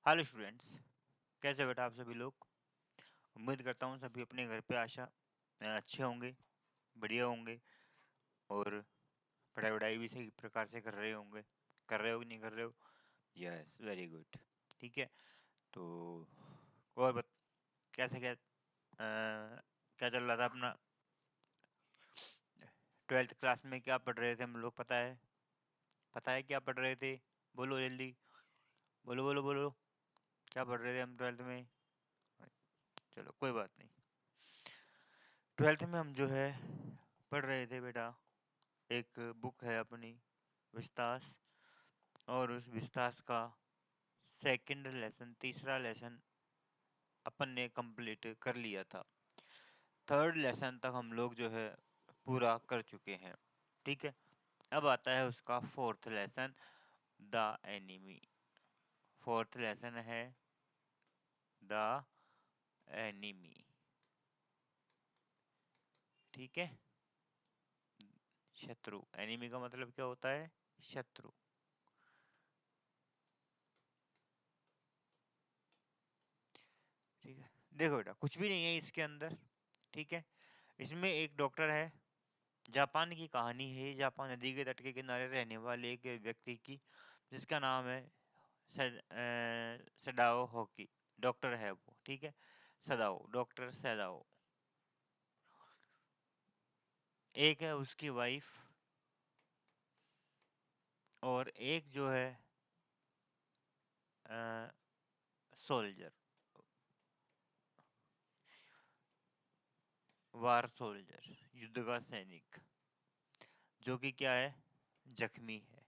Hello students, कैसे हो बेटा आप सभी लोग। उम्मीद करता हूँ सभी अपने घर पे अच्छे होंगे, बढ़िया होंगे और पढ़ाई वढ़ाई भी सही प्रकार से कर रहे होंगे। कर रहे हो कि नहीं कर रहे हो? Yes, very good. ठीक है, तो और कैसे क्या चल रहा था अपना 12th क्लास में? क्या पढ़ रहे थे हम लोग? पता है क्या पढ़ रहे थे? बोलो जल्दी, बोलो बोलो बोलो। क्या पढ़ रहे थे हम 12th में? चलो कोई बात नहीं। 12th में हम जो है पढ़ रहे थे बेटा, एक बुक है अपनी विस्तास, और उस विस्तास का सेकंड लेसन, तीसरा लेसन अपन ने कंप्लीट कर लिया था। थर्ड लेसन तक हम लोग जो है पूरा कर चुके हैं। ठीक है, अब आता है उसका fourth lesson, the enemy. Fourth lesson है द एनिमी। ठीक है, शत्रु। एनिमी का मतलब क्या होता है? शत्रु। ठीक है, देखो बेटा कुछ भी नहीं है इसके अंदर। ठीक है, इसमें एक डॉक्टर है। जापान की कहानी है, जापान नदी के तट के किनारे रहने वाले एक व्यक्ति की, जिसका नाम है सडाओ होकी। डॉक्टर है वो। ठीक है, सदाओ, डॉक्टर सदाओ। एक है उसकी वाइफ, और एक जो है सोल्जर, वार सोल्जर, युद्ध का सैनिक, जो कि क्या है? जख्मी है।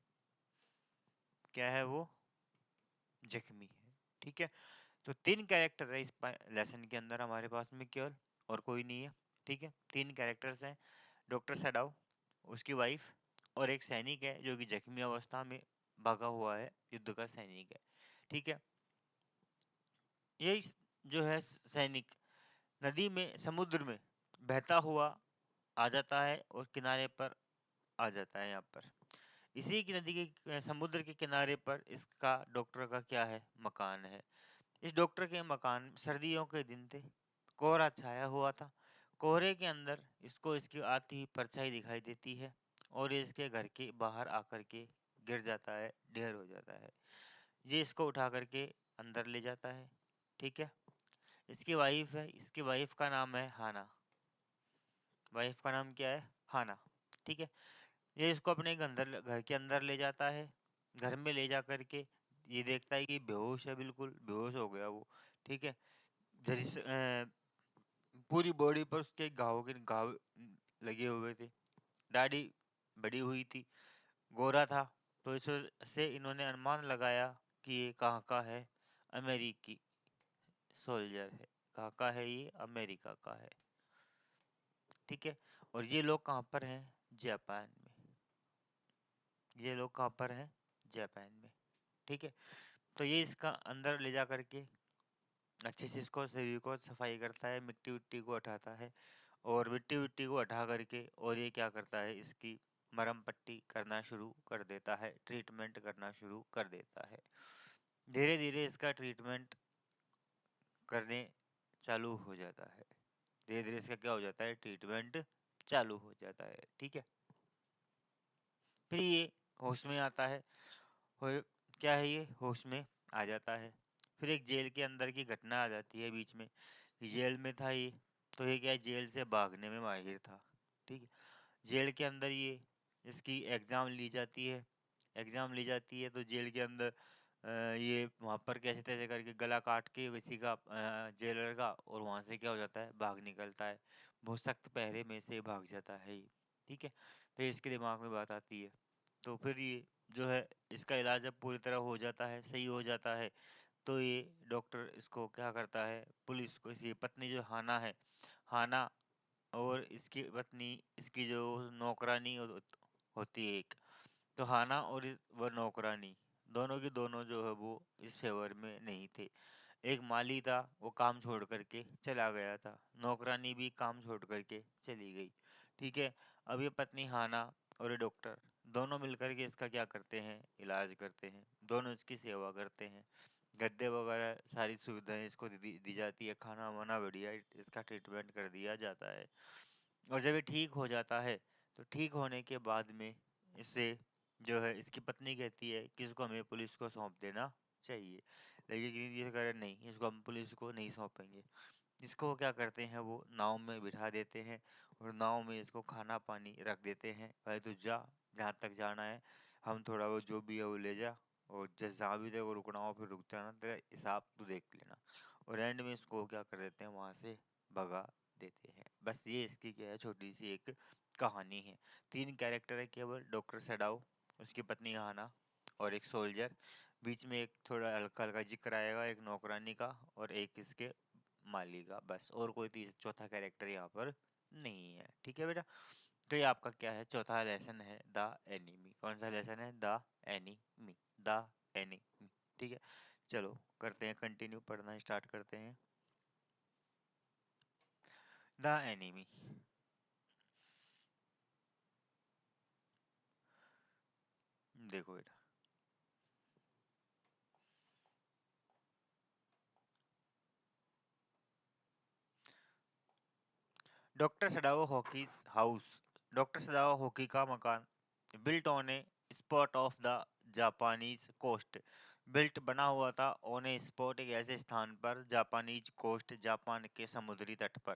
क्या है वो? जख्मी है। ठीक है, तो तीन कैरेक्टर है इस लेसन के अंदर हमारे पास में केवल, और कोई नहीं है। ठीक है, तीन कैरेक्टर्स हैं, डॉक्टर सडाओ, उसकी वाइफ, और एक सैनिक है जो कि जख्मी अवस्था में भागा हुआ है, युद्ध का सैनिक है। ठीक है, ये जो है सैनिक नदी में, समुद्र में बहता हुआ आ जाता है और किनारे पर आ जाता है यहाँ पर। इसी की नदी के, समुद्र के किनारे पर इसका, डॉक्टर का क्या है? मकान है। इस डॉक्टर के मकान, सर्दियों के दिन थे, कोहरा छाया हुआ था। कोहरे के अंदर इसको इसकी आती हुई परछाई दिखाई देती है, और ये इसके घर के बाहर आकर के गिर जाता है, ढेर हो जाता है। ये इसको उठा करके अंदर ले जाता है। ठीक है, इसकी वाइफ है, इसकी वाइफ का नाम है हाना। वाइफ का नाम क्या है? हाना। ठीक है, ये इसको अपने घर के अंदर ले जाता है। घर में ले जा करके ये देखता है कि बेहोश है, बिल्कुल बेहोश हो गया वो। ठीक है, पूरी बॉडी पर उसके घाव लगे हुए थे। दाढ़ी बड़ी हुई थी, गोरा था। तो इससे इन्होंने अनुमान लगाया कि ये कहाँ का है? अमेरिकी सोल्जर है। कहाँ का है ये? अमेरिका का है। ठीक है, और ये लोग कहाँ पर हैं? जापान में। ये लोग कहाँ पर हैं? जापान में। ठीक है, तो ये इसका अंदर ले जा करके अच्छे से इसको, शरीर को सफाई करता है, मिट्टी विट्टी को हटाता है, और मिट्टी विट्टी को हटा करके, और ये क्या करता है? इसकी मरहम पट्टी करना शुरू कर देता है, ट्रीटमेंट करना शुरू कर देता है। धीरे धीरे इसका ट्रीटमेंट करने चालू हो जाता है। धीरे धीरे इसका क्या हो जाता है? ट्रीटमेंट चालू हो जाता है। ठीक है, फिर ये होश में आता है। हो क्या है? ये होश में आ जाता है। फिर एक जेल के अंदर की घटना आ जाती है बीच में। जेल में था ये, तो ये क्या है? जेल से भागने में माहिर था। ठीक है, जेल के अंदर ये, इसकी एग्जाम ली जाती है। एग्जाम ली जाती है तो जेल के अंदर ये वहां पर कैसे तैसे करके गला काट के किसी का, जेलर का, और वहां से क्या हो जाता है? भाग निकलता है। बहुत सख्त पहरे में से भाग जाता है ये। ठीक है, तो इसके दिमाग में बात आती है। तो फिर ये जो है, इसका इलाज जब पूरी तरह हो जाता है, सही हो जाता है, तो ये डॉक्टर इसको क्या करता है? पुलिस को, इसकी पत्नी जो हाना है, हाना, और इसकी पत्नी, इसकी जो नौकरानी होती है एक, तो हाना और वह नौकरानी, दोनों की दोनों जो है वो इस फेवर में नहीं थे। एक माली था, वो काम छोड़ करके चला गया था। नौकरानी भी काम छोड़ करके चली गई। ठीक है, अब ये पत्नी हाना और ये डॉक्टर, दोनों मिलकर के इसका क्या करते हैं? इलाज करते हैं, दोनों इसकी सेवा करते हैं। गद्दे वगैरह सारी सुविधाएं इसको दी जाती है, खाना वाना बढ़िया इसका ट्रीटमेंट कर दिया जाता है। और जब ये ठीक हो जाता है तो ठीक होने के बाद में इसे जो है इसकी पत्नी कहती है कि इसको हमें पुलिस को सौंप देना चाहिए, लेकिन ये कह रहे नहीं, इसको हम पुलिस को नहीं सौंपेंगे। इसको क्या करते हैं, वो नाव में बिठा देते हैं और नाव में इसको खाना पानी रख देते हैं, भाई तू जा, जहाँ तक जाना है, हम थोड़ा वो जो भी है वो ले जा, और जैसे जहाँ भी तेरे को रुकना हो फिर रुक जाना, तेरा हिसाब तू देख लेना। और एंड में इसको क्या कर देते हैं, वहां से भगा देते हैं। बस ये इसकी क्या है, छोटी सी एक कहानी है। 3 कैरेक्टर है केवल, डॉक्टर सडाउ, उसकी पत्नी हाना और एक सोल्जर। बीच में एक थोड़ा हल्का हल्का जिक्र आएगा एक नौकरानी का और एक इसके माली का, बस। और कोई चौथा कैरेक्टर यहाँ पर नहीं है। ठीक है बेटा, तो ये आपका क्या है, चौथा लेसन है द एनिमी। कौन सा लेसन है, द एनिमी, द एनिमी। ठीक है, चलो करते हैं कंटिन्यू, पढ़ना स्टार्ट करते हैं। The enemy. देखो बेटा, doctor Sadao Hoki's house, doctor Sadao Hoki का मकान, built on a spot of the Japanese coast, built बना हुआ था ऑन ए स्पॉट एक ऐसे स्थान पर, जापानीज कोस्ट जापान के समुद्री तट पर,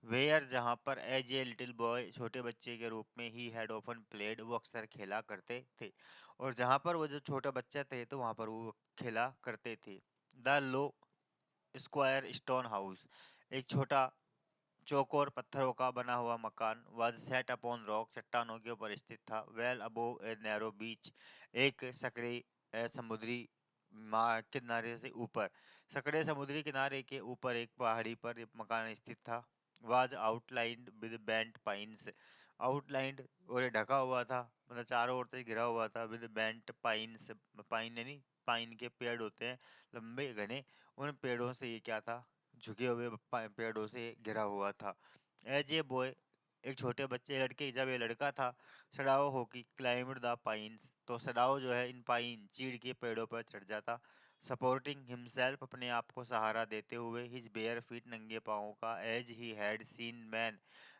वेयर जहां पर एज ए लिटिल बॉय छोटे बच्चे के रूप में ही हैड ऑफन प्लेड वो अक्सर खेला करते थे, और जहां पर वो जो छोटे बच्चे थे तो वहां पर वो खेला करते थे। The low square stone house, एक छोटा चौकोर पत्थरों का बना हुआ मकान, वाज सेट अपॉन रॉक, चट्टानों के ऊपर स्थित था, वेल अबोव ए नैरो बीच, एक सकरे समुद्री किनारे से ऊपर, सकड़े समुद्री किनारे के ऊपर एक पहाड़ी पर एक मकान स्थित था। Was outlined with bent pines, outlined और ये ढका हुआ था, मतलब चारों ओर से घिरा हुआ था, विद बेंट पाइन्स, पाइन यानी पाइन के पेड़ होते हैं लंबे घने, उन पेड़ों से ये क्या था, झुके हुए पेड़ों से घिरा हुआ था। एज ए बॉय, एक छोटे बच्चे लड़के, जब ये लड़का था, Sadao hockey climbed the pines, तो सडाओ जो है इन पाइन चीड़ के पेड़ों पर चढ़ जाता, सपोर्टिंग हिमसेल्फ अपने आप को सहारा देते हुए, हिज बेयर फीट नंगे पाँवों का, as he had seen man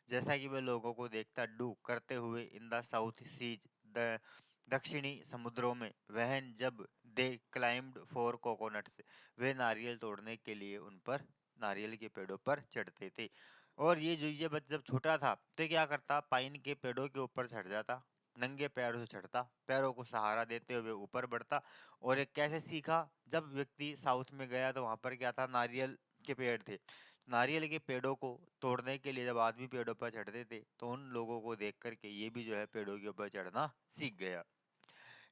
जैसा कि वह लोगों को देखता, डू करते हुए, in the south seas the दक्षिणी समुद्रों में, वहन जब दे क्लाइम्ड फॉर कोकोनट्स वे नारियल तोड़ने के लिए उन पर नारियल के पेड़ों पर चढ़ते थे। और ये बच्चा जब छोटा था तो क्या करता, पाइन के पेड़ों के ऊपर चढ़ जाता, नंगे पैरों से चढ़ता, पैरों को सहारा देते हुए ऊपर बढ़ता। और ये कैसे सीखा, जब व्यक्ति साउथ में गया तो वहां पर क्या था, नारियल के पेड़ थे, नारियल के पेड़ों को तोड़ने के लिए जब आदमी पेड़ों पर चढ़ते थे तो उन लोगों को देख करके ये भी जो है पेड़ों के ऊपर चढ़ना सीख गया।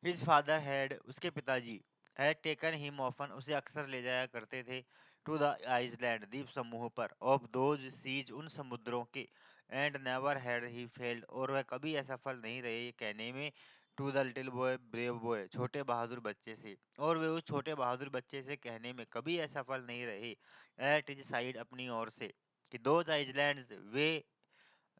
हिज फादर हैड, उसके पिताजी, हैड टेकन हिम ऑफन, उसे अक्सर ले जाया करते थे, टू द आइसलैंड द्वीप समूह पर, ऑफ दोज सीज उन समुद्रों के, and never had he failed और वह कभी असफल नहीं रहे ये कहने में, to the little boy brave boy, छोटे बहादुर बच्चे से, और वे उस छोटे बहादुर बच्चे से कहने में कभी असफल नहीं रहे, एट हिज साइड अपनी ओर से, कि दोज आइसलैंड्स वे,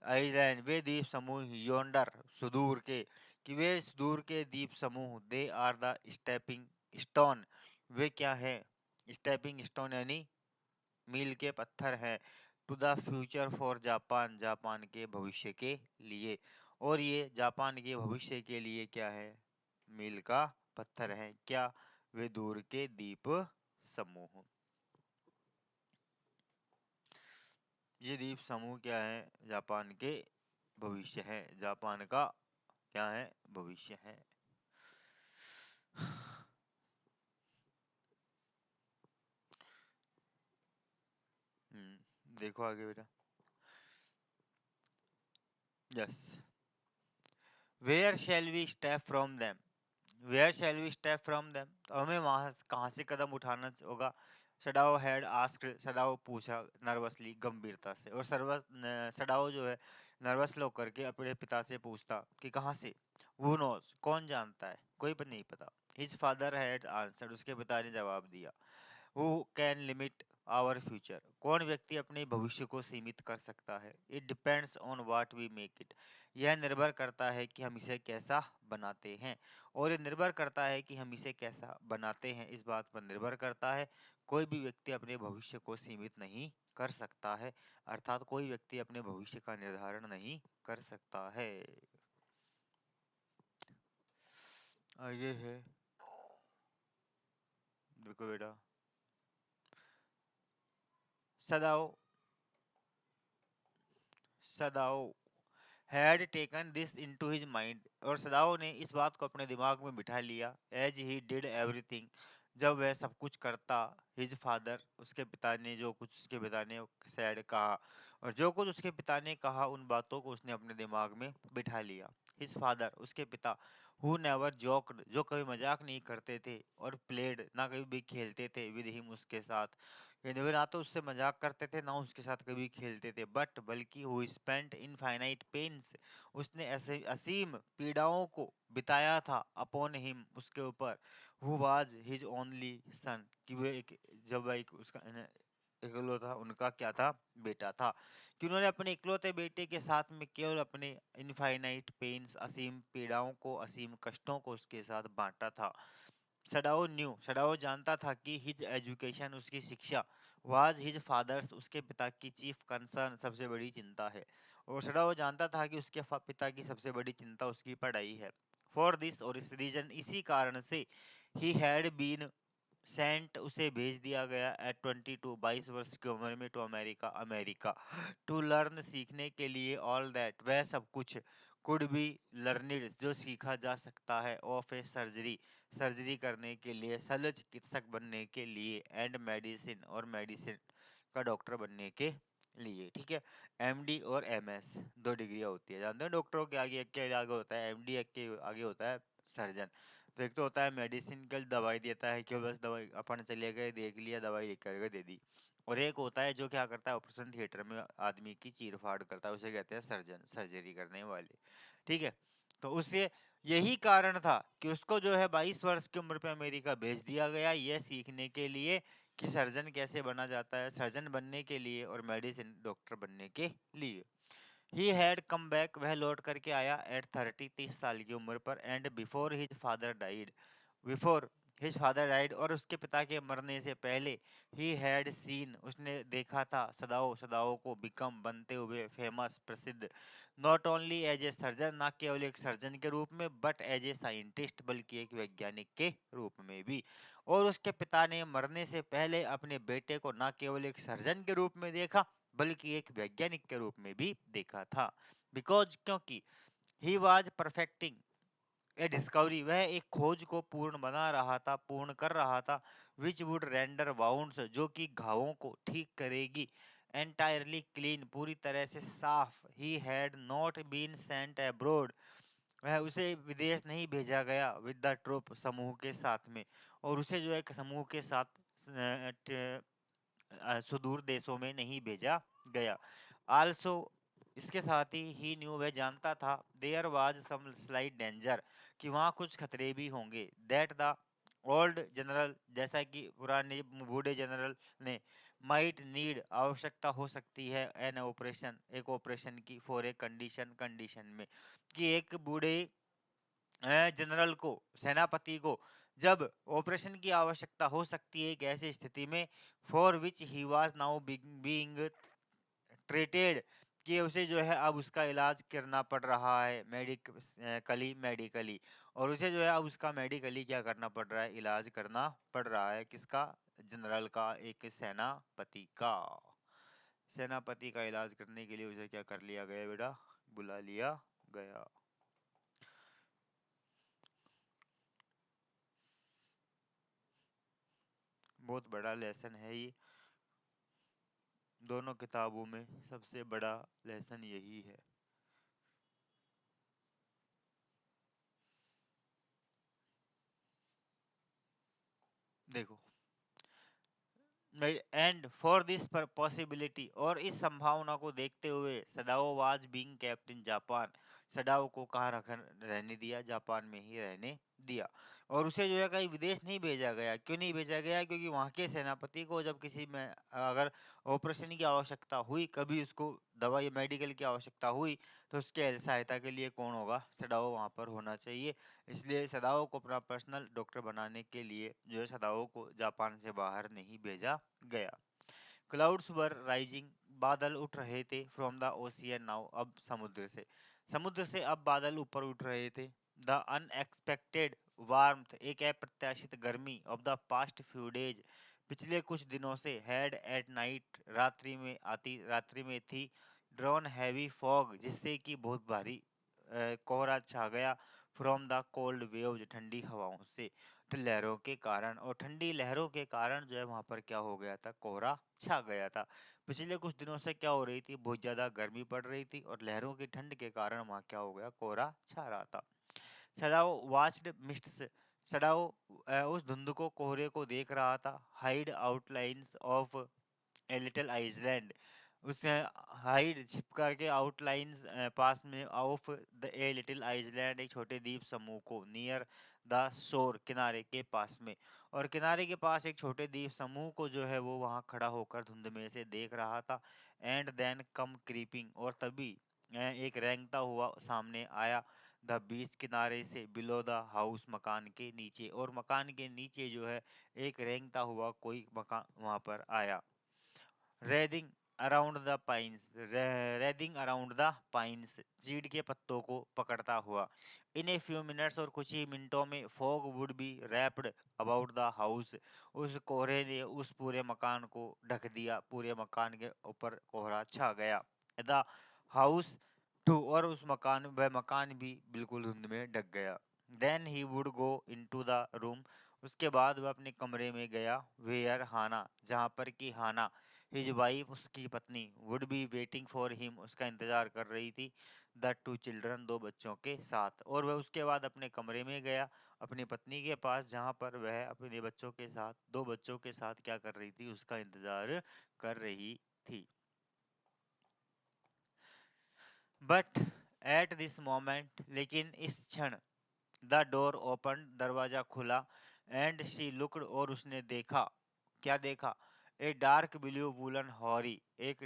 आइलैंड वे द्वीप समूह, योंडर सुदूर के, कि वे सुदूर के द्वीप समूह, they are the stepping stone, वे क्या है, स्टेपिंग स्टोन यानी मील के पत्थर है, to the future for Japan, Japan के भविष्य के लिए। और ये जापान के भविष्य के लिए क्या है, मील का पत्थर है, क्या, वे दूर के द्वीप समूह। ये द्वीप समूह क्या है, जापान के भविष्य है, जापान का क्या है, भविष्य है। देखो आगे बेटा, yes, where shall we step from them, where shall we step from them, तो हमें वहां कहाँ से कदम उठाना होगा। सडाओ हैड आस्क्ड, सडाओ पूछा नर्वसली, गंभीरता से, और सडाओ जो है नर्वस लो करके अपने पिता से पूछता कि कहाँ से, वो नोस, कौन जानता है, कोई नहीं पता। हिज फादर हैड आंसर्ड, उसके पिता ने जवाब दिया, who can limit our future. कौन व्यक्ति अपने भविष्य को सीमित कर सकता है? It depends on what we make it. यह निर्भर करता है कि हम इसे कैसा बनाते हैं। और ये निर्भर करता है कि हम इसे कैसा बनाते हैं, इस बात पर निर्भर करता है। कोई भी व्यक्ति अपने भविष्य को सीमित नहीं कर सकता है, अर्थात कोई व्यक्ति अपने भविष्य का निर्धारण नहीं कर सकता है। ये है, देखो बेटा, Sadao Sadao had taken this into his mind, और सदाओ ने इस बात को अपने दिमाग में बिठा लिया। एज ही डिड एवरीथिंग, जब वह सब कुछ करता। हिज फादर, उसके पिता ने जो कुछ उसके पिता ने सैड कहा, और जो कुछ उसके पिता ने कहा उन बातों को उसने अपने दिमाग में बिठा लिया। हिज फादर, उसके पिता, हु नेवर जोक्ड, जो कभी मजाक नहीं करते थे, और प्लेड, ना कभी भी खेलते थे, विद हिम, उसके साथ। यानी वे ना तो उससे मजाक करते थे, ना उसके साथ कभी खेलते थे, बट बल्कि हु स्पेंट इनफाइनाइट पेन्स, उसने ऐसे असीम पीड़ाओं को बिताया था, अपॉन हिम, उसके ऊपर, who was his only son, कि वो एक, जब वह एक उसका इकलौता उनका क्या था, बेटा था, कि उन्होंने अपने इकलौते बेटे के साथ में केवल अपने इनफाइनाइट पेन्स, असीम पीड़ाओं को, असीम कष्टों को उसके साथ बांटा था। सडाओ न्यू, सडाओ जानता था कि हिज एजुकेशन, उसकी शिक्षा, वाज हिज फादर्स, उसके पिता की चीफ कंसर्न, सबसे बड़ी चिंता है। और सडाओ जानता था कि उसके पिता की सबसे बड़ी चिंता उसकी पढ़ाई है। फॉर दिस, और इस रीजन, इसी कारण से, ही हैड बीन सेंट, उसे भेज दिया गया, एट 22, 22 वर्ष की उम्र में, to America, America, to learn, सीखने के लिए, ऑल दैट, वह सब कुछ, कुड बी लर्निड, जो सीखा जा सकता है, ऑफ ए सर्जरी, सर्जरी करने के लिए, शल्य चिकित्सक बनने के लिए, एंड मेडिसिन, और मेडिसिन का डॉक्टर बनने के लिए। ठीक है, एमडी और एमएस दो डिग्रियां होती है, जानते हैं डॉक्टरों के आगे, एक के आगे होता है एमडी, एक के आगे होता है सर्जन। तो एक तो होता है मेडिसिन, कल दवाई देता है कि बस दवाई अपन चले गए, देख लिया, दवाई लिख करके दे दी। और एक होता है जो क्या करता है, ऑपरेशन थिएटर में आदमी की चीर फाड़ करता है, उसे कहते हैं सर्जन, सर्जरी करने वाले। ठीक है, तो उससे यही कारण था कि उसको जो है 22 वर्ष की उम्र पे अमेरिका भेज दिया गया, यह सीखने के लिए कि सर्जन कैसे बना जाता है, सर्जन बनने के लिए, और मेडिसिन डॉक्टर बनने के लिए। ही हैड कम बैक, वह लौट करके आया, एट 30, 30 साल की उम्र पर, and before his father died, before his father died, और उसके पिता के मरने से पहले, ही हैड सीन, उसने देखा था, सदाओ, सदाओ को, बिकम, बनते हुए, फेमस, प्रसिद्ध, not only as a surgeon, ना केवल एक सर्जन के रूप में, बट एज ए साइंटिस्ट, बल्कि एक वैज्ञानिक के रूप में भी। और उसके पिता ने मरने से पहले अपने बेटे को ना केवल एक सर्जन के रूप में देखा, बल्कि एक वैज्ञानिक के रूप में भी देखा था। बिकॉज, क्योंकि, he was perfecting A discovery, वह एक खोज को पूर्ण बना रहा था, पूर्ण कर रहा था, विच वुड रेंडर वाउंड्स, जो कि घावों को ठीक करेगी, एंटायरली क्लीन, पूरी तरह से साफ। He had not been sent abroad, वह उसे विदेश नहीं भेजा गया, विद द ट्रुप, समूह के साथ में, और उसे जो एक समूह के साथ सुदूर देशों में नहीं भेजा गया। आल्सो, इसके साथ ही न्यू, वह जानता था, there was some slight danger, कि वहाँ कुछ खतरे भी होंगे, दैट द ओल्ड जनरल, जैसा कि पुराने बूढ़े जनरल ने, माइट नीड, आवश्यकता हो सकती है, एन ऑपरेशन, एक ऑपरेशन की, फॉर ए कंडीशन, कंडीशन में, कि एक बूढ़े जनरल को, सेनापति को, जब ऑपरेशन की आवश्यकता हो सकती है एक ऐसी स्थिति में, for which he was now being treated, कि उसे जो है अब उसका इलाज करना पड़ रहा है, मेडिकली, और उसे जो है अब उसका मेडिकली क्या करना पड़ रहा है, इलाज करना पड़ रहा है, किसका, जनरल का, एक सेनापति का। सेनापति का इलाज करने के लिए उसे क्या कर लिया गया बेटा, बुला लिया गया। बहुत बड़ा लेसन है ये, दोनों किताबों में सबसे बड़ा लेसन यही है। देखो, एंड फॉर दिस पॉसिबिलिटी, और इस संभावना को देखते हुए, Sadao was being kept in Japan, Sadao को कहाँ रख रहने दिया, जापान में ही रहने दिया और उसे जो है कहीं विदेश नहीं भेजा गया। क्यों नहीं भेजा गया? क्योंकि वहाँ के सेनापति को जब किसी में अगर ऑपरेशन की आवश्यकता हुई, कभी उसको दवाई मेडिकल की आवश्यकता हुई, तो उसके सहायता के लिए कौन होगा? सडाओ वहाँ पर होना चाहिए। इसलिए सदाओ को अपना पर्सनल डॉक्टर बनाने के लिए जो है सदाओ को जापान से बाहर नहीं भेजा गया। क्लाउड्स वर राइजिंग, बादल उठ रहे थे फ्रॉम द ओशियन नाउ, अब समुद्र से अब बादल ऊपर उठ रहे थे। द अनएक्सपेक्टेड वार्मथ, एक अप्रत्याशित गर्मी of the past few days, पिछले कुछ दिनों से, हैड एट नाइट, रात्रि में थी, ड्रॉन हैवी फॉग, जिससे कि बहुत भारी कोहरा छा गया, फ्रॉम द कोल्ड वेव्स, ठंडी हवाओं से, लहरों के कारण, और ठंडी लहरों के कारण जो है वहां पर क्या हो गया था? कोहरा छा गया था। पिछले कुछ दिनों से क्या हो रही थी? बहुत ज्यादा गर्मी पड़ रही थी और लहरों की ठंड के कारण वहां क्या हो गया? कोहरा छा रहा था। सदाओ वाच्ड मिस्ट्स, सदाओ उस धुंध को, कोहरे को देख रहा था। Hide outlines of a little island, उसने हाइड छिप करके आउटलाइंस पास में of the a little island, एक छोटे द्वीप समूह को, नियर द शोर, किनारे के पास में, और किनारे के पास एक छोटे द्वीप समूह को जो है वो वहां खड़ा होकर धुंध में से देख रहा था। एंड देन कम क्रीपिंग, और तभी एक रेंगता हुआ सामने आया। द बीच, किनारे से, बिलो द हाउस, मकान के नीचे, और मकान के नीचे जो है एक रेंगता हुआ कोई मकान वहां पर आया। Wreathing around the pines, wreathing around the pines, चीड़ के पत्तों को पकड़ता हुआ। इन ए फ्यू मिनट्स, और कुछ ही मिनटों में, fog would be wrapped about the house, उस कोहरे ने उस पूरे मकान को ढक दिया, पूरे मकान के ऊपर कोहरा छा गया। द हाउस टू, और उस मकान, वह मकान भी बिल्कुल धुंध में ढक गया। Then he would go into the room, उसके बाद वह अपने कमरे में गया। वेयर हाना, जहाँ पर कि हाना, हिज वाइफ, उसकी पत्नी, would be waiting for him, उसका इंतजार कर रही थी। द टू चिल्ड्रन, दो बच्चों के साथ, और वह उसके बाद अपने कमरे में गया अपनी पत्नी के पास, जहां पर वह अपने बच्चों के साथ, दो बच्चों के साथ क्या कर रही थी? उसका इंतजार कर रही थी। बट एट दिस मोमेंट, लेकिन इस क्षण, द डोर ओपन, दरवाजा खुला, एंड शी लुक्ड, और उसने देखा। क्या देखा? ए डार्क ब्लू वूलन हॉरी, एक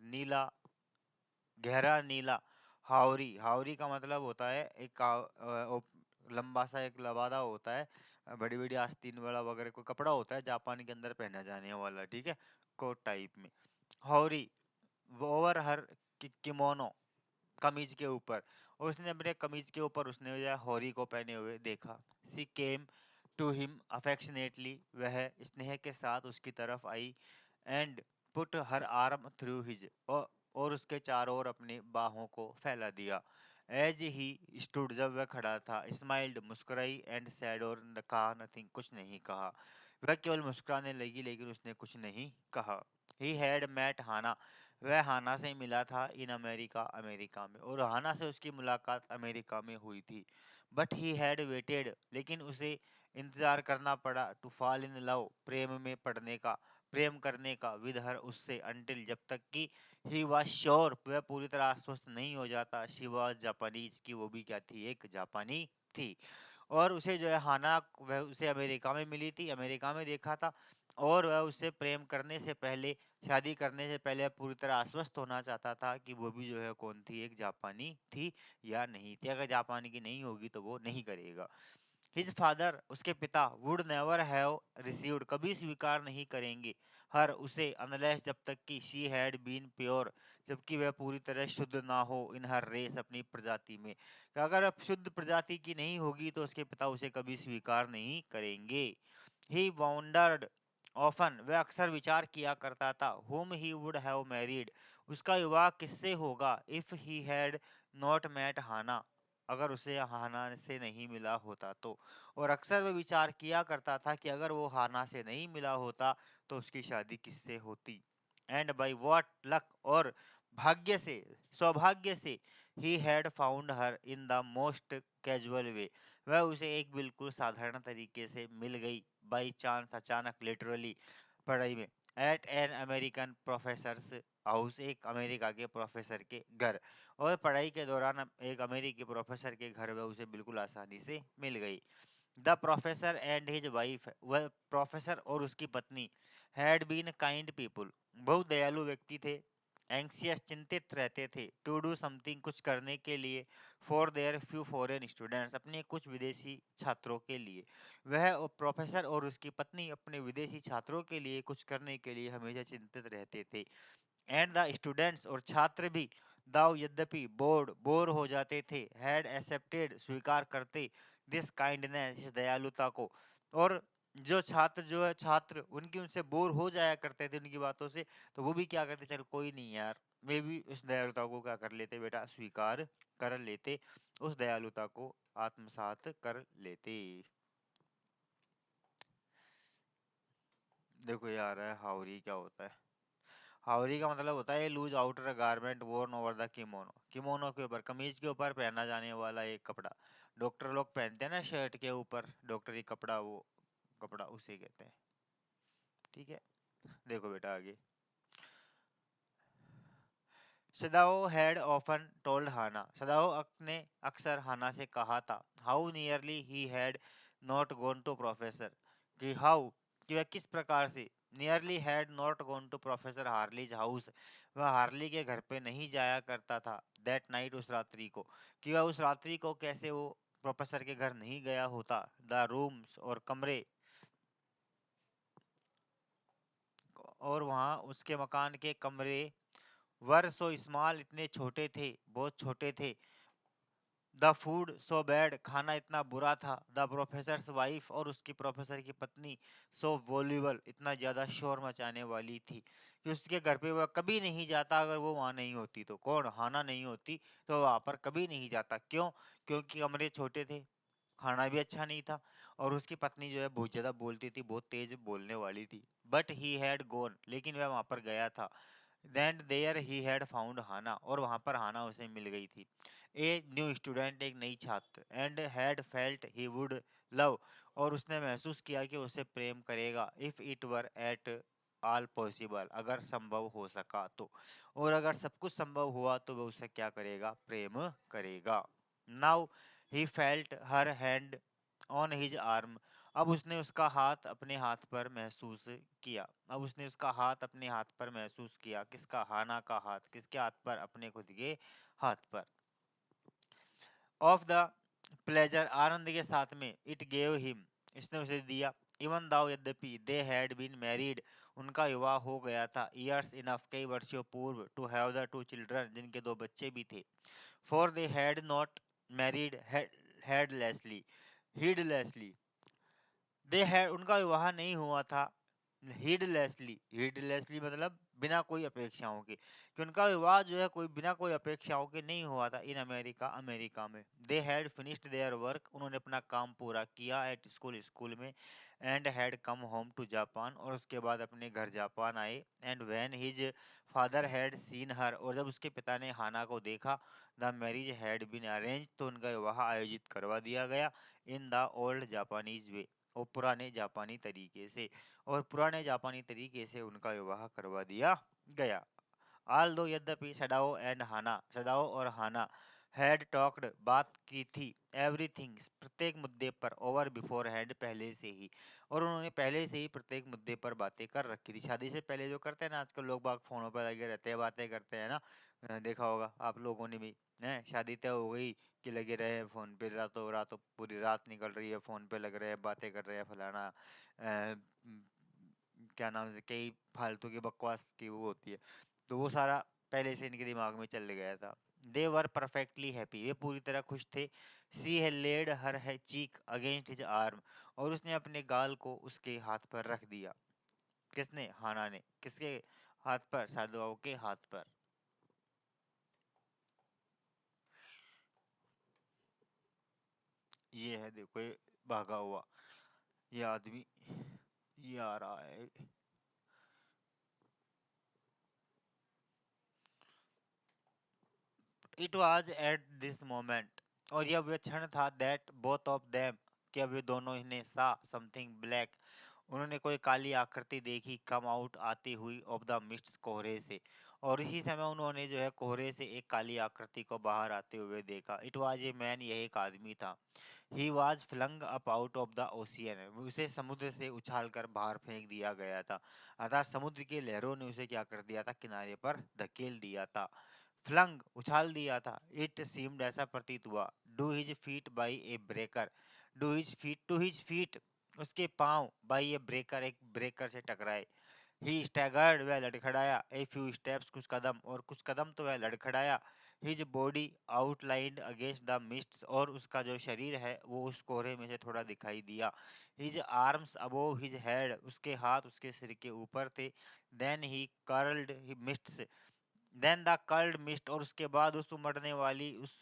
नीला, गहरा नीला हावरी, हावरी का मतलब होता है एक लंबा सा एक लबादा होता है, बड़ी बड़ी आस्तीन वाला वगैरह कोई कपड़ा होता है जापान के अंदर पहना जाने वाला, ठीक है, कोट टाइप में। हावरी, ओवर हर किमोनो, कमीज के ऊपर, और उसने अपने कमीज के ऊपर उसने जो है हॉरी को पहने हुए देखा। She came to him affectionately, वह स्नेह के साथ उसकी तरफ आई। And put her arm through his, और उसके चारों ओर अपनी बाहों को फैला दिया। एज ही स्टूड, जब वह खड़ा था, स्माइल्ड, मुस्कुराई, एंड सैड, और कहा नथिंग, कुछ नहीं कहा। वह केवल मुस्कुराने लगी, लेकिन उसने कुछ नहीं कहा। ही हैड मैट हाना, वह हाना से मिला था इन अमेरिका, अमेरिका में, और हाना से उसकी मुलाकात अमेरिका में हुई थी। बट ही हैड वेटेड, लेकिन उसे इंतजार करना पड़ा, टू फॉल इन लव, प्रेम में पड़ने का, प्रेम करने का, विद हर, उससे, अंटिल, जब तक कि ही वॉज श्योर, वह पूरी तरह आश्वस्त नहीं हो जाता, शी वॉज जापानीज, की वो भी क्या थी? एक जापानी थी। और उसे जो है हाना, वह उसे अमेरिका में मिली थी, अमेरिका में देखा था, और वह उससे प्रेम करने से पहले, शादी करने से पहले पूरी तरह आश्वस्त होना चाहता था कि वो भी जो है कौन थी? एक जापानी थी या नहीं थी। अगर जापानी की नहीं होगी तो वो नहीं करेगा। हिज फादर, उसके पिता, वुड नेवर हैव रिसीव्ड, कभी स्वीकार नहीं करेंगे, हर, उसे, अनलेस, जब तक कि शी हैड बीन प्योर, जबकि वह पूरी तरह शुद्ध ना हो, इन हर रेस, अपनी प्रजाति में, कि अगर अब शुद्ध प्रजाति की नहीं होगी तो उसके पिता उसे कभी स्वीकार नहीं करेंगे। ही वांडर्ड ऑफन, वह अक्सर विचार किया करता था, whom he would have married, उसका विवाह किससे होगा, if he had not met हाना, अगर उसे हाना से नहीं मिला होता तो। और अक्सर वह विचार किया करता था कि अगर वो हाना से नहीं मिला होता तो उसकी शादी किससे होती। एंड बाई वॉट लक, और भाग्य से, सौभाग्य से, he had found her in the most casual way, वह उसे एक बिल्कुल साधारण तरीके से मिल गई, बाई चांस, अचानक, लिटरली, पढ़ाई में, at an American professor's house, एक अमेरिका के प्रोफेसर के घर। और पढ़ाई के दौरान एक अमेरिकी प्रोफेसर के घर वह उसे बिल्कुल आसानी से मिल गई। The professor and his wife, वह प्रोफेसर और उसकी पत्नी, हैड बीन काइंड पीपुल, बहुत दयालु व्यक्ति थे। एंक्सियस, चिंतित रहते थे। टू डू समथिंग, कुछ करने के लिए। For their few foreign students, अपने कुछ विदेशी छात्रों के लिए। वह प्रोफेसर और उसकी पत्नी अपने विदेशी छात्रों के लिए कुछ करने के लिए हमेशा चिंतित रहते थे। एंड द स्टूडेंट्स, और छात्र भी, दाव यद्यपि बोर हो जाते थे, हैड एक्सेप्टेड, स्वीकार करते, दिस काइंडनेस, इस दयालुता को। और जो छात्र उनकी उनसे बोर हो जाया करते थे उनकी बातों से, तो वो भी क्या करते, चल कोई नहीं यार, वे भी उस दयालुता को क्या कर लेते बेटा, स्वीकार कर लेते, उस दयालुता को आत्मसात कर लेते। देखो यार है हाउरी क्या होता है। हावरी का मतलब होता है loose outer garment worn over the kimono, kimono के ऊपर, कमीज के ऊपर पहना जाने वाला एक कपड़ा। डॉक्टर लोग पहनते हैं ना शर्ट के ऊपर डॉक्टरी कपड़ा, वो कपड़ा उसे कहते हैं। ठीक है, देखो बेटा आगे। Sadao had often told Hana, Sadao ने अक्सर हाना से कहा था, how nearly he had not gone to professor, कि हाउ, कि वह किस प्रकार से, nearly had not gone to professor Harley's house, वह हार्ली के घर पे नहीं जाया करता था, दैट नाइट, उस रात्रि को, कि वह उस रात्रि को कैसे वो प्रोफेसर के घर नहीं गया होता। द रूम्स, और कमरे, और वहाँ उसके मकान के कमरे, वर सो स्मॉल, इतने छोटे थे, बहुत छोटे थे। द फूड सो बैड, खाना इतना बुरा था। द प्रोफेसर्स वाइफ, और उसकी प्रोफेसर की पत्नी, सो वॉल्यूबल, इतना ज्यादा शोर मचाने वाली थी कि उसके घर पे वह कभी नहीं जाता, अगर वो वहां नहीं होती तो। कौन, हाना नहीं होती तो वहां पर कभी नहीं जाता। क्यों? क्योंकि कमरे छोटे थे, खाना भी अच्छा नहीं था, और उसकी पत्नी जो है बहुत ज्यादा बोलती थी, बहुत तेज बोलने वाली थी। बट ही हैड गोन, लेकिन वह वहां पर गया था। Then there he had found Hana, और वहां पर हाना उसे मिल गई थी। ए न्यू स्टूडेंट, एक नई छात्र। And had felt he would love, और उसने महसूस किया कि उसे प्रेम करेगा। If it were at all possible, अगर संभव हो सका तो, और अगर सब कुछ संभव हुआ तो वह उसे क्या करेगा, प्रेम करेगा। Now he felt her hand on his arm, अब उसने उसका हाथ अपने हाथ पर महसूस किया। अब उसने उसका हाथ अपने हाथ पर महसूस किया। किसका, हाना का हाथ, किसके हाथ पर, अपने खुद के हाथ पर। ऑफ द प्लेजर, आनंद के साथ में, इट गेव हिम, इसने उसे दिया। इवन दाउ, यद्यपि, दे हैड बीन मैरिड, उनका विवाह हो गया था। ईयर्स इनफ, कई वर्षों पूर्व। To have the two children, जिनके दो बच्चे भी थे। For they had not married heedlessly, heedlessly, they है, उनका विवाह नहीं हुआ था हीडलेसली, हीडलेसली मतलब बिना कोई अपेक्षाओं के, कि उनका विवाह जो है कोई बिना कोई अपेक्षाओं के नहीं हुआ था इन अमेरिका, अमेरिका में। They had finished their work, उन्होंने अपना काम पूरा किया एट स्कूल, स्कूल में। And had come home to Japan, और उसके बाद अपने घर जापान आए। And when his father had seen her, और जब उसके पिता ने हाना को देखा, the marriage had been arranged, तो उनका विवाह आयोजित करवा दिया गया। In the old Japanese way, वो पुराने जापानी तरीके से, और पुराने जापानी तरीके से उनका विवाह करवा दिया गया। आल दो, यद्यपि, सडाओ एंड हाना, सडाओ और हाना, हैड टॉक्ड, बात की थी, एवरीथिंग, प्रत्येक मुद्दे पर, ओवर बिफोर हैंड, पहले से ही, और उन्होंने पहले से ही प्रत्येक मुद्दे पर बातें कर रखी थी। शादी से पहले जो करते हैं ना आजकल लोग बाग, फोनों पर लगे रहते हैं, बातें करते हैं ना। देखा होगा आप लोगों ने भी, है शादी तय हो गई कि लगे रहे फोन पे, रातों रातों पूरी रात निकल रही है, फोन पे लग रहे हैं, बातें कर रहे हैं, फलाना क्या नाम से, कई फालतू की बकवास की वो होती है। तो वो सारा पहले से इनके दिमाग में चल गया था। दे वर परफेक्टली हैप्पी, वे पूरी तरह खुश थे। सी है लेड हर है चीक अगेंस्ट हिज आर्म, और उसने अपने गाल को उसके हाथ पर रख दिया। किसने, हाना ने, किसके हाथ पर, साधुओं के हाथ पर। ये है देखो, ये भागा हुआ ये आदमी, ये आ रहा है। It was at this moment, और यह वह क्षण था, दैट बोथ ऑफ देम, कि अब वे दोनों ही ने सा समथिंग ब्लैक, उन्होंने कोई काली आकृति देखी कम आउट आती हुई ऑफ द मिस्ट कोहरे से, और इसी समय उन्होंने जो है कोहरे से एक काली आकृति को बाहर आते हुए देखा। इट वाज ए मैन, यह एक आदमी था। He was flung up out of the ocean, उसे समुद्र से उछालकर बाहर फेंक दिया गया था। अतः समुद्र की लहरों ने उसे क्या कर दिया था, किनारे पर धकेल दिया था। फ्लंग उछाल दिया था। इट सीम्ड, ऐसा प्रतीत हुआ। Do his feet by a breaker, do his feet to his feet, उसके पांव बाई ए ब्रेकर, एक ब्रेकर से टकराए। ही स्टैगर्ड, वह लड़खड़ाया। ए फ्यू स्टेप्स, कुछ कदम, और कुछ कदम तो वह लड़खड़ाया। His body outlined against the mist, और उसका जो शरीर है वो उस कोहरे में से थोड़ा दिखाई दिया। His arms above his head, उसके हाथ उसके सिर के ऊपर थे। Then he curled mist, then the curled mist, और उसके बाद उस उमड़ने वाली उस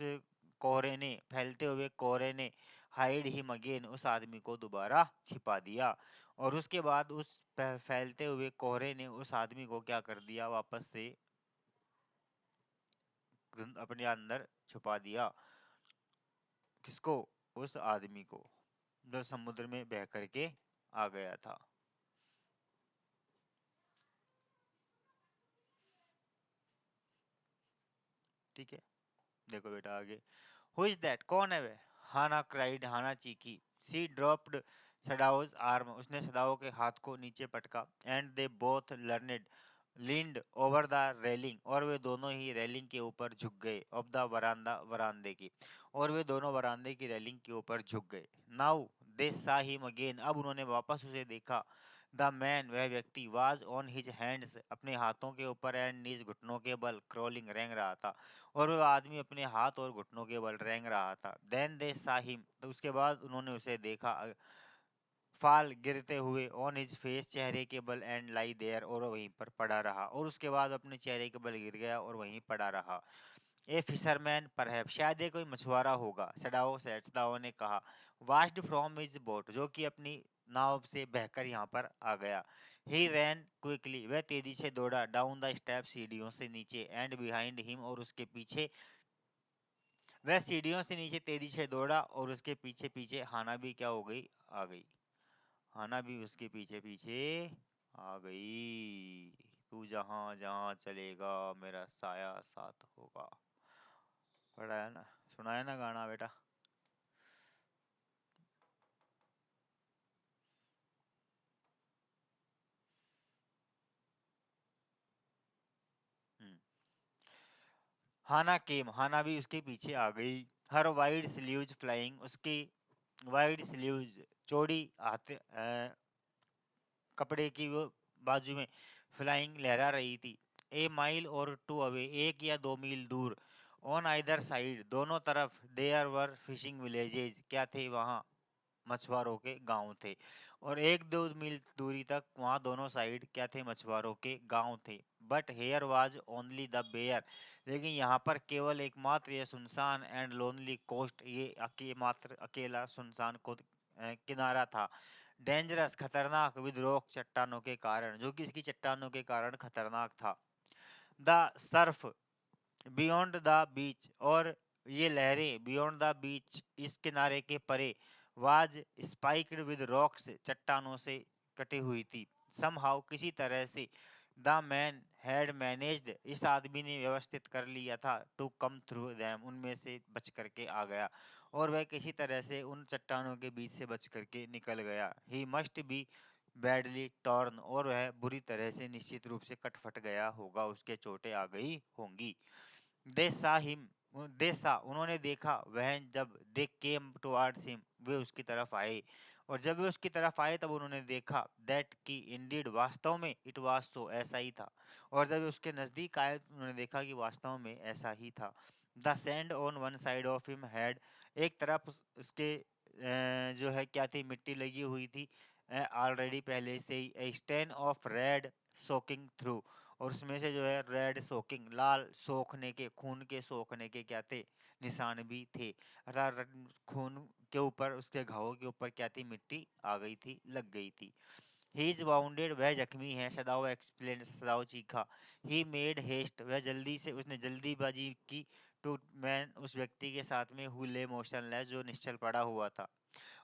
कोहरे ने, फैलते हुए कोहरे ने, हाइड हिम अगेन, उस आदमी को दोबारा छिपा दिया। और उसके बाद उस फैलते हुए कोहरे ने उस आदमी को क्या कर दिया, वापस से अपने अंदर छुपा दिया। किसको? उस आदमी को, जो समुद्र में बह करके आ गया था। ठीक है, देखो बेटा आगे। हु इज दैट, कौन है वह? हाना क्राइड, हाना चीखी। सी ड्रॉप्ड सडाओज आर्म, उसने सदाओ के हाथ को नीचे पटका। And they both learned leaned over the railing, और वे दोनों ही रेलिंग के ऊपर झुक गए। ऑफ द वरांदा, वरांदे की, और वे दोनों वरांदे की रेलिंग के ऊपर झुक गए। नाउ दे सा हिम अगेन, अब उन्होंने वापस उसे देखा। द मैन, वह व्यक्ति, वाज ऑन हिज हैंड्स, अपने हाथों के ऊपर, एंड नीज, घुटनों के बल, क्रोलिंग, रेंग रहा था। और वह आदमी अपने हाथ और घुटनों के बल रेंग रहा था। देन दे सा हिम, तो उसके बाद उन्होंने उसे देखा। फाल, गिरते हुए, ऑन हिज फेस, चेहरे के बल, एंड लाई देयर, और वहीं पर पड़ा रहा। और उसके बाद अपने चेहरे के बल गिर गया और वहीं पड़ा रहा। ए फिशरमैन परहैप, शायद ये कोई मछुआरा होगा, सडाओ सेड, सदाओ ने कहा। वास्ड फ्रॉम हिज बोट, जो कि अपनी नाव से बहकर यहाँ पर आ गया। ही रैन क्विकली, वह तेजी से दौड़ा। डाउन द स्टेप, सीढ़ियों से नीचे। एंड बिहाइंड हिम, और उसके पीछे, वह सीढ़ियों से नीचे तेजी से दौड़ा, और उसके पीछे पीछे हाना भी क्या हो गई, आ गई। हाना भी उसके पीछे पीछे आ गई। तू जहां जहां चलेगा मेरा साया साथ होगा। पढ़ा है ना, सुना है ना गाना बेटा? हम्म। हाना केम, हाना भी उसके पीछे आ गई। हर वाइड स्लीव्स फ्लाइंग, उसकी वाइड स्लीव्स, चौड़ी हाथ, कपड़े की वो बाजू में फ्लाइंग, लहरा रही थी। ए माइल और टू अवे, एक या दो मील दूर। ऑन आइदर साइड, दोनों तरफ। देयर वर फिशिंग विलेजेस, क्या थे वहां, मछुआरों के गांव थे। और एक दो मील दूरी तक वहां दोनों साइड क्या थे, मछुआरों के गांव थे। But here was only the bare, लेकिन यहाँ पर केवल एकमात्र ये सुनसान एंड लोनली कोस्ट, ये मात्र अकेला सुनसान को किनारा था। डेंजरस, खतरनाक, विद रॉक, चट्टानों के कारण, जो कि इसकी चट्टानों के कारण खतरनाक था। The Surf beyond the beach, और ये लहरें बियॉन्ड द बीच, इस किनारे के परे। वाज स्पाइक्ड विद रॉक्स, चट्टानों से कटी हुई थी। समहाउ, किसी तरह से। द मैन हैड मैनेज्ड, इस आदमी ने व्यवस्थित कर लिया था। टू कम थ्रू दैम, उनमें से बच करके आ गया। और वह किसी तरह से उन चट्टानों के बीच से बच करके निकल गया। He must be badly torn, और वह बुरी तरह से, निश्चित रूप से कटफट गया होगा, उसके चोटें आ गई होंगी। दे सा हिम, दे सा, उन्होंने देखा। वह, जब दे केम टुवर्ड्स हिम, वे उसकी तरफ आए। और जब वे उसकी तरफ आए तब उन्होंने देखा। दैट की इंडीड, वास्तव में। इट वाज सो, ऐसा ही था। और जब वे उसके नजदीक आए तो उन्होंने देखा कि वास्तव में ऐसा ही था। The sand on one side of him had, एक तरफ उसके जो है क्या थी, मिट्टी लगी हुई थी ऑलरेडी पहले से ही। Stain of red soaking through, और उसमें से जो है रेड सोकिंग, लाल सोखने के, खून के सोखने के क्या थे, निशान भी थे। अर्थात खून के ऊपर, उसके घावों के ऊपर क्या थी, मिट्टी आ गई थी, लग गई थी। ही इज वाउंडेड, वह जख्मी है। सदाओ एक्सप्लेन, सदाओ चीखा। ही मेड हेस्ट, वह जल्दी से, उसने जल्दीबाजी की। टू मैन, उस व्यक्ति के साथ में, हु ले मोशनलेस, जो निश्चल पड़ा हुआ था।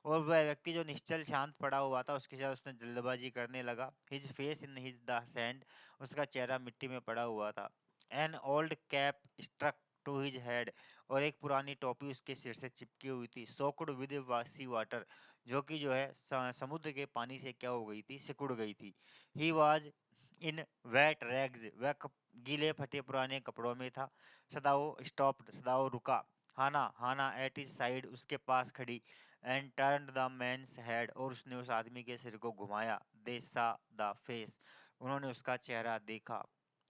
और वह व्यक्ति जो निश्चल शांत पड़ा हुआ था, उसके साथ उसने जल्दबाजी करने लगा। His face in his the sand, उसका चेहरा मिट्टी में पड़ा हुआ था। An old cap struck to his head, और एक पुरानी टोपी उसके सिर से चिपकी हुई थी। सोक्ड विद सी वाटर, जो कि जो है समुद्र के पानी से क्या हो गई थी, सिकुड़ गई थी। He was in wet rags, वह गीले फटे पुराने कपड़ों में था। सदाओ स्टॉप्ड, सदाओ रुका। Hana, Hana at his side, उसके पास खड़ी। And turn the man's head, और उसने उस आदमी के सिर को घुमाया। दे सा द फेस, उन्होंने उसका चेहरा देखा।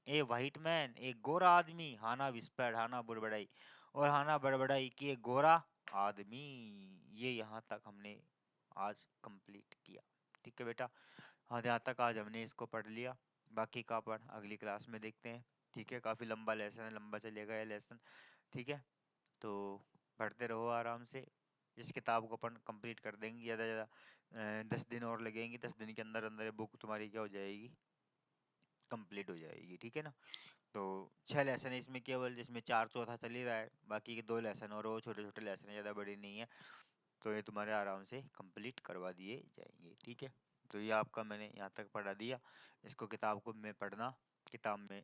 ए व्हाइट मैन, एक गोरा आदमी, हाना विस्पर्ड, हाना बुड़बड़ाई। और हाना बड़बड़ाई कि एक गोरा आदमी। ये यहाँ तक हमने आज कंप्लीट किया। ठीक है बेटा, हाँ यहाँ तक आज हमने इसको पढ़ लिया। बाकी का पढ़ अगली क्लास में देखते हैं। ठीक है, काफी लंबा लेसन है, लंबा चलेगा ये लेसन। ठीक है, तो पढ़ते रहो आराम से। इस किताब को अपन कंप्लीट कर देंगे, ज़्यादा ज़्यादा 10 दिन और लगेंगे। 10 दिन के अंदर अंदर ये बुक तुम्हारी क्या हो जाएगी, कंप्लीट हो जाएगी। ठीक है ना। तो 6 लेसन है इसमें, केवल जिसमें 4 चौथा चल ही रहा है, बाकी के 2 लेसन और वो छोटे छोटे लेसन है, ज़्यादा बड़े नहीं है। तो ये तुम्हारे आराम से कंप्लीट करवा दिए जाएंगे। ठीक है, तो ये आपका मैंने यहाँ तक पढ़ा दिया। इसको किताब को में पढ़ना, किताब में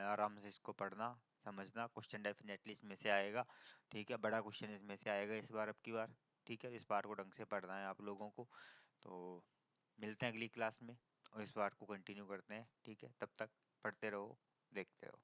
आराम से इसको पढ़ना, समझना। क्वेश्चन डेफिनेटली इसमें से आएगा। ठीक है, बड़ा क्वेश्चन इसमें से आएगा इस बार, अब की बार। ठीक है, इस बार को ढंग से पढ़ना है आप लोगों को। तो मिलते हैं अगली क्लास में, और इस बार को कंटिन्यू करते हैं। ठीक है, तब तक पढ़ते रहो, देखते रहो।